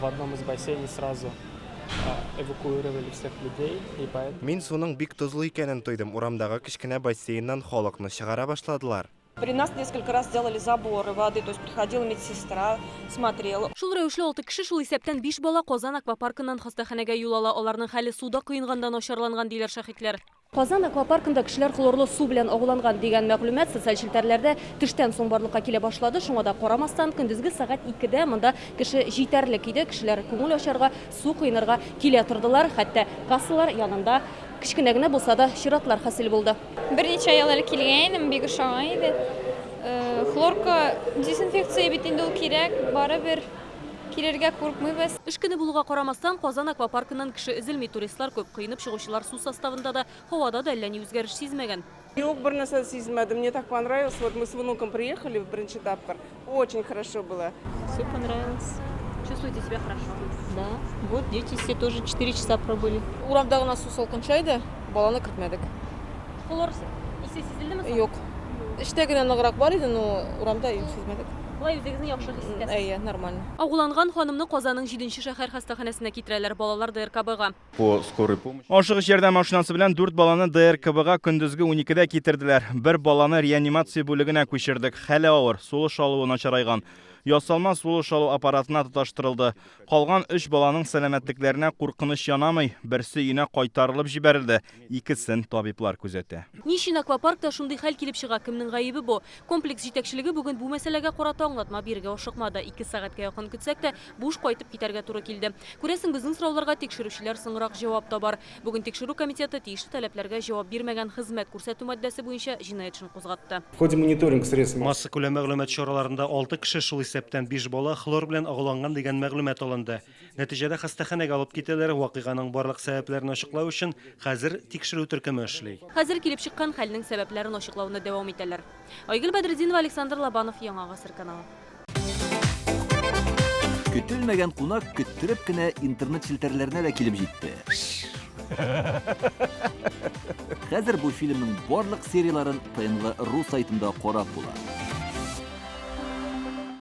в одном из бассейнов сразу эвакуировали всех людей. Мин суның бик тозлы икәнен тойдым. Урамдагы кечкенә бассейннан халыкны чыгара башладылар. При нас несколько раз делали заборы воды, то есть приходила медсестра, смотрела. Шул рәвешле 6 кеше шул исәптән 5 бала Казан аквапаркыннан хастаханәгә юл ала. Аларның хәле суда кыйнгандан начарланган диләр шаһитләр. Казан аквапаркында кешеләр хлорлы су белән агуланган дигән мәгълүмат социаль челтәрләрдә төштән соң барлыкка килә башлады. Шуңа да карамастан көндезге сәгать 2дә монда кеше җитәрлек иде. Кешеләр күңел ачарга, су кыйнарга килә тордылар. Хәтта кассалар янында кичкенә генә булса да чиратлар хасил булды. Берничә ел элек килгән, бик ошаган иде. Хлорка дезинфекция бит инде ул кирәк, барыбер килергә курыкмыйбыз. Эш көне булуга карамастан Казан аквапаркыннан кеше эзелми, туристлар күп, кыйнып чыгучылар су составында да, һавада да әллә ни үзгәреш сизмәгән. Юг, бер нәрсә сизмәдем, мне так понравилось. Вот мы с внуком приехали в беренче тапкыр. Очень хорошо было. Все понравилось. Чувствуете себя хорошо? Да. Вот дети все тоже 4 часа пробыли. Урамдагы нас су салкынча иде, баланы кертмәдек. Хлорсы. Исе сизелдеме? Юк. Эштә генә ныграк бар иде, но урамда сизмәдек. Булай үзегезне яхшы хис итәсез. Әйе, нормально. Агуланган ханымны Казанның 7нче шәһәр хастаханәсенә китерәләр, балалар ДРКБга. Ашыгыч ярдәм машинасы белән 4 баланы ДРКБга көндезге 12дә китерделәр. Бер баланы реанимация бүлегенә күчердек. Хәле авыр, сулыш алуы начарайган. Ясалма сулыш алу аппаратына тоташтырылды. Калган 3 баланың сәламәтлекләренә куркыныч янамый, берсе өенә кайтарылып җибәрелде. Икесен табиблар күзәтә. Нишин аквапаркта шундый хәл килеп чыга, кемнең гаебе бу? Комплекс җитәкчелеге бүген бу мәсьәләгә карата аңлатма бирергә ашыкмады. 2 сәгатькә якын көтсәк тә, буш кайтып китәргә туры килде. Күрәсең, безнең сорауларга тикшерүчеләр соңрак җавап табар. Бүген тикшерү комитеты тиешле таләпләргә җавап бирмәгән хезмәт күрсәтү маддәсе буенча җинаять эшен кузгатты. В ходе мониторинга средств Масса күләм мәгълүмат чараларында 6 кеше шул исәптән 5 бала хлор белән агуланган дигән мәгълүмат алынды. Нәтиҗәдә хастаханәгә алып китәләр, вакыйганың барлык сәбәпләрен ачыклау өчен хәзер тикшерү төркеме эшли. Хәзер килеп чыккан хәлнең сәбәпләрен ачыклауны дәвам итәләр. Айгөл Бәдретдинова, Александр Лобанов, Яңа Гасыр каналы. Көтелмәгән кунак көттереп кенә интернет челтәрләренә дә килеп җитте. Хәзер бу фильмның барлык серияларын ТНВ.ру сайтында карап була.